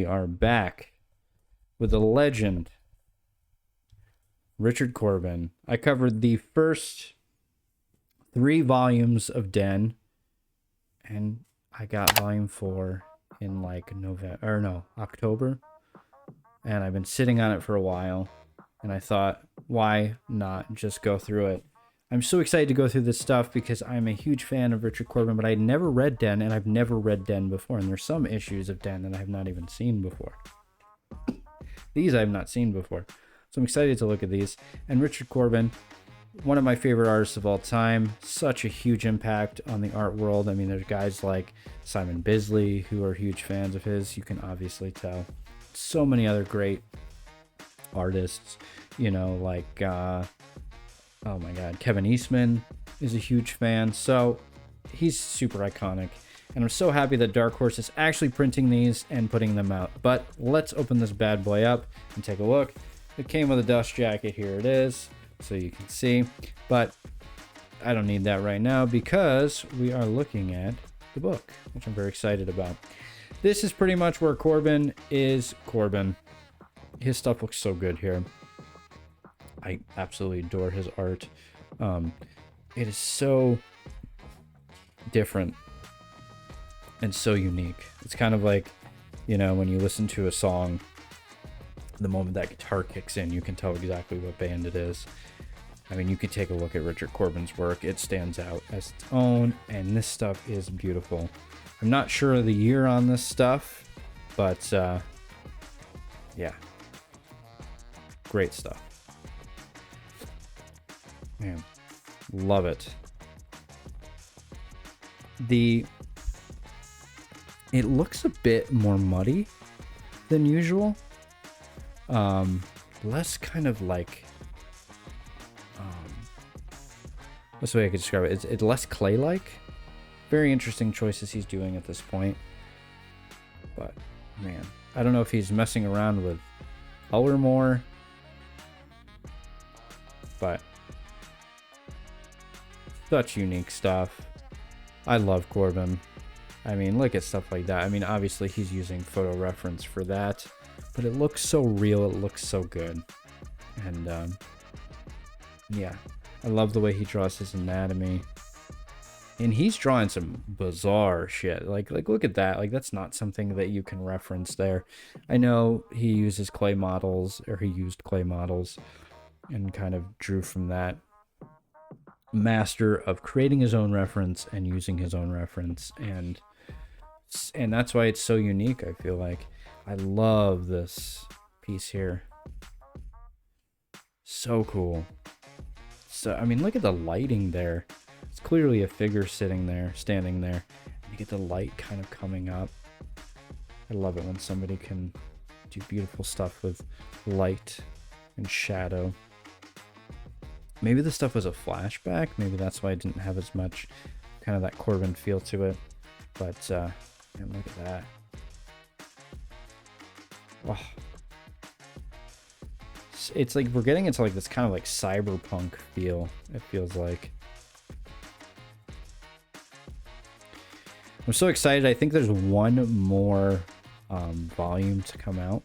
We are back with the legend, Richard Corben. I covered the first 3 volumes of Den, and I got volume 4 in like October. And I've been sitting on it for a while, and I thought, why not just go through it? I'm so excited to go through this stuff because I'm a huge fan of Richard Corben, but I had never read Den, and I've never read Den before, and there's some issues of Den that I have not even seen before. These I have not seen before. So I'm excited to look at these. And Richard Corben, one of my favorite artists of all time, such a huge impact on the art world. I mean, there's guys like Simon Bisley who are huge fans of his, you can obviously tell. So many other great artists, like oh my god, Kevin Eastman is a huge fan. So he's super iconic, and I'm so happy that Dark Horse is actually printing these and putting them out. But let's open this bad boy up and take a look. It came with a dust jacket. Here it is, so you can see, but I don't need that right now because we are looking at the book, which I'm very excited about. This is pretty much where Corben is Corben. His stuff looks so good here. I absolutely adore his art. It is so different and so unique. It's kind of like, when you listen to a song, the moment that guitar kicks in, you can tell exactly what band it is. I mean, you could take a look at Richard Corben's work. It stands out as its own, and this stuff is beautiful. I'm not sure of the year on this stuff, but yeah, great stuff. Man, love it. It looks a bit more muddy than usual. Less kind of like, what's the way I could describe it? It's less clay-like. Very interesting choices he's doing at this point. But man, I don't know if he's messing around with color more, but such unique stuff. I love Corben. I mean, look at stuff like that. I mean, obviously he's using photo reference for that, but it looks so real. It looks so good. And yeah, I love the way he draws his anatomy. And he's drawing some bizarre shit. Like look at that. Like, that's not something that you can reference there. I know he uses clay models, or he used clay models, and kind of drew from that. Master of creating his own reference and using his own reference, and that's why it's so unique. I feel like I love this piece here. So cool. So I mean, look at the lighting there. It's clearly a figure standing there. You get the light kind of coming up. I love it when somebody can do beautiful stuff with light and shadow. Maybe this stuff was a flashback. Maybe that's why it didn't have as much kind of that Corben feel to it. But man, look at that. Wow. It's like we're getting into like this kind of like cyberpunk feel, it feels like. I'm so excited. I think there's one more volume to come out,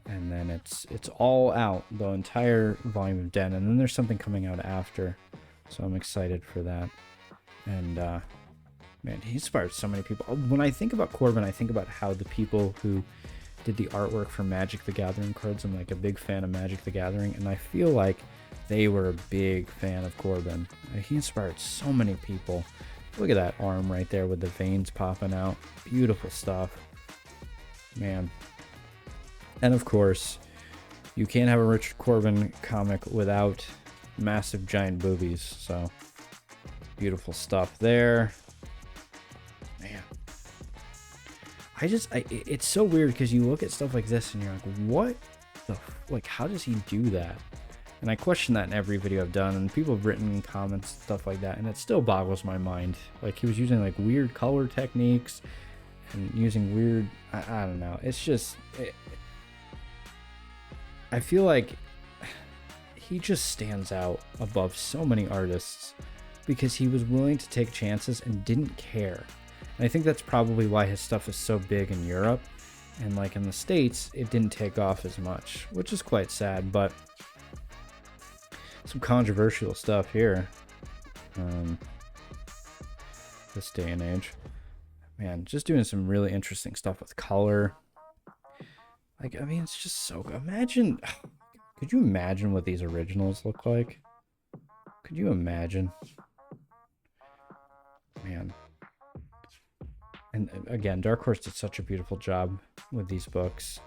and then it's all out, the entire volume of Den, and then there's something coming out after, so I'm excited for that. And man, he inspired so many people. When I think about Corben, I think about how the people who did the artwork for Magic the Gathering cards, I'm like a big fan of Magic the Gathering, and I feel like they were a big fan of Corben. He inspired so many people. Look at that arm right there with the veins popping out. Beautiful stuff, man. And of course, you can't have a Richard Corben comic without massive giant boobies. So beautiful stuff there, man. It's so weird because you look at stuff like this and you're like, what how does he do that? And I question that in every video I've done, and people have written comments and stuff like that, and it still boggles my mind. Like, he was using like weird color techniques and using weird, I don't know. It's just, I feel like he just stands out above so many artists because he was willing to take chances and didn't care. And I think that's probably why his stuff is so big in Europe, And like in the States, it didn't take off as much, which is quite sad, but some controversial stuff here. This day and age. Man, just doing some really interesting stuff with color. Like, I mean, it's just so good. Imagine, could you imagine what these originals look like? Could you imagine? Man. And again, Dark Horse did such a beautiful job with these books.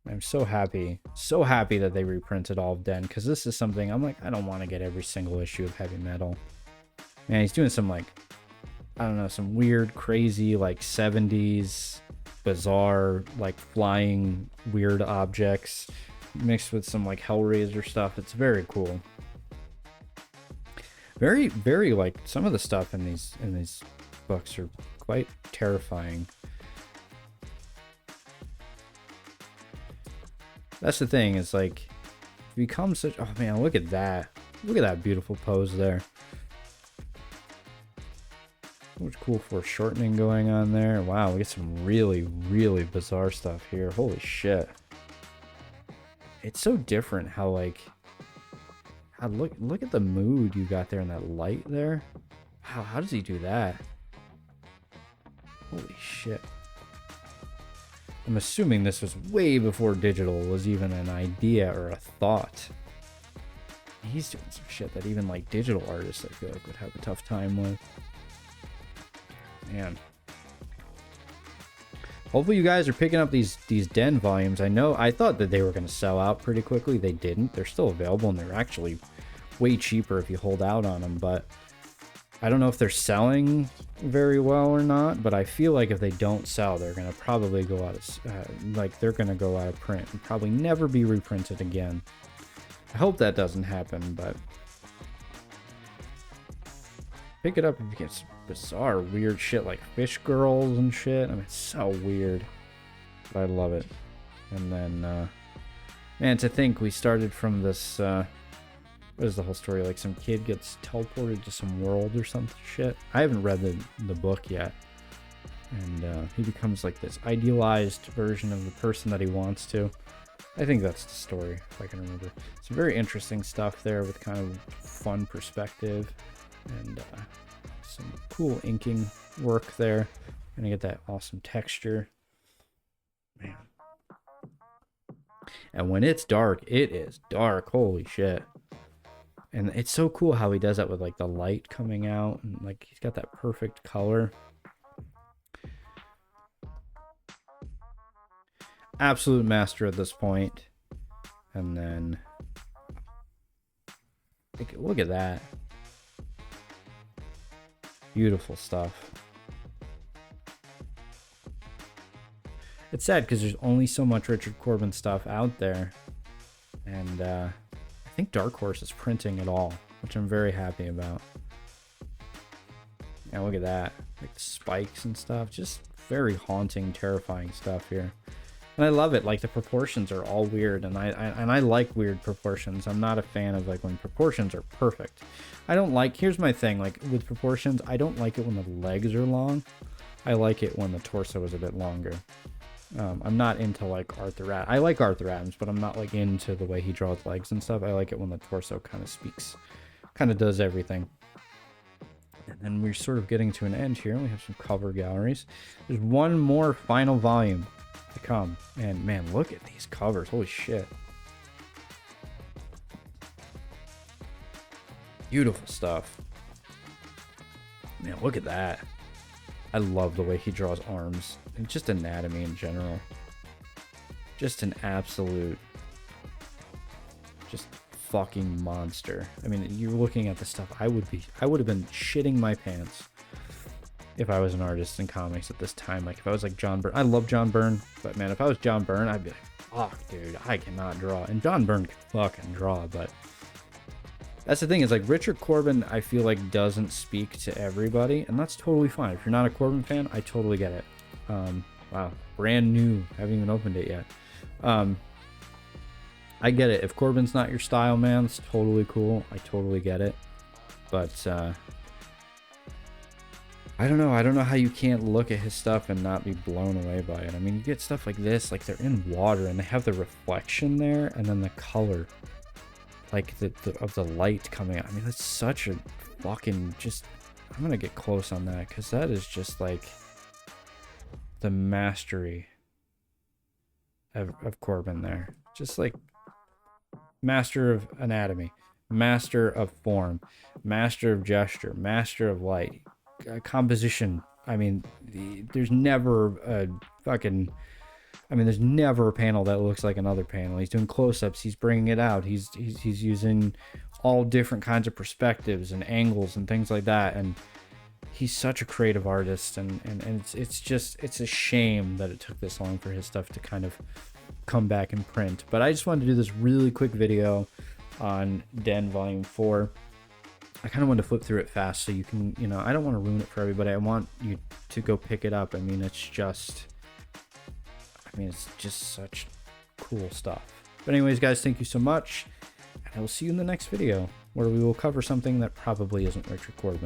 I'm so happy that they reprinted all of Den, because this is something I'm like, I don't want to get every single issue of Heavy Metal. Man, he's doing some like, I don't know, some weird, crazy, like 70s, bizarre, like flying weird objects mixed with some like Hellraiser stuff. It's very cool. Very, very like some of the stuff in these books are quite terrifying. That's the thing, is like it becomes such, oh man, look at that. Look at that beautiful pose there. So much cool foreshortening going on there. Wow, we get some really, really bizarre stuff here. Holy shit. It's so different how like how look at the mood you got there and that light there. Wow, how does he do that? Holy shit. I'm assuming this was way before digital was even an idea or a thought. He's doing some shit that even like digital artists I feel like would have a tough time with. Man. Hopefully you guys are picking up these Den volumes. I thought that they were going to sell out pretty quickly. They didn't. They're still available, and they're actually way cheaper if you hold out on them. But I don't know if they're selling very well or not. But I feel like if they don't sell, they're going to probably go out of they're going to go out of print and probably never be reprinted again. I hope that doesn't happen, but pick it up if you get some bizarre, weird shit like fish girls and shit. I mean, it's so weird, but I love it. And then, man, to think we started from this, what is the whole story? Like some kid gets teleported to some world or some shit. I haven't read the book yet. And he becomes like this idealized version of the person that he wants to. I think that's the story, if I can remember. Some very interesting stuff there with kind of fun perspective. And some cool inking work there. Gonna get that awesome texture. Man. And when it's dark, it is dark. Holy shit. And it's so cool how he does that with like the light coming out. And like he's got that perfect color. Absolute master at this point. And then look at that. Beautiful stuff. It's sad because there's only so much Richard Corben stuff out there. And I think Dark Horse is printing it all, which I'm very happy about. Yeah, look at that. Like the spikes and stuff. Just very haunting, terrifying stuff here. And I love it. Like the proportions are all weird, and I like weird proportions. I'm not a fan of like when proportions are perfect. I don't like. Here's my thing. Like with proportions, I don't like it when the legs are long. I like it when the torso is a bit longer. I'm not into like Arthur Adams. I like Arthur Adams, but I'm not like into the way he draws legs and stuff. I like it when the torso kind of speaks, kind of does everything. And then we're sort of getting to an end here. We have some cover galleries. There's one more final volume to come, and man, look at these covers. Holy shit. Beautiful stuff. Man, look at that. I love the way he draws arms and just anatomy in general. Just an absolute just fucking monster. I mean, you're looking at the stuff. I would have been shitting my pants if I was an artist in comics at this time. Like if I was like John Byrne. I love John Byrne, but man, if I was John Byrne, I'd be like, fuck, dude, I cannot draw. And John Byrne can fucking draw, but that's the thing, is like Richard Corben, I feel like doesn't speak to everybody, and that's totally fine. If you're not a Corben fan, I totally get it. Wow, brand new, haven't even opened it yet. I get it. If Corben's not your style, man, it's totally cool. I totally get it. But I don't know. I don't know how you can't look at his stuff and not be blown away by it. I mean, you get stuff like this, like they're in water and they have the reflection there and then the color, like of the light coming out. I mean, that's such a fucking just. I'm gonna get close on that because that is just like the mastery of Corben there. Just like master of anatomy, master of form, master of gesture, master of light, composition. I mean, there's never a fucking. I mean, there's never a panel that looks like another panel. He's doing close-ups. He's bringing it out. He's using all different kinds of perspectives and angles and things like that. And he's such a creative artist. And it's a shame that it took this long for his stuff to kind of come back in print. But I just wanted to do this really quick video on Den Volume 4. I kind of wanted to flip through it fast so you can, you know, I don't want to ruin it for everybody. I want you to go pick it up. I mean, it's just such cool stuff. But anyways, guys, thank you so much. And I will see you in the next video where we will cover something that probably isn't Richard Corben.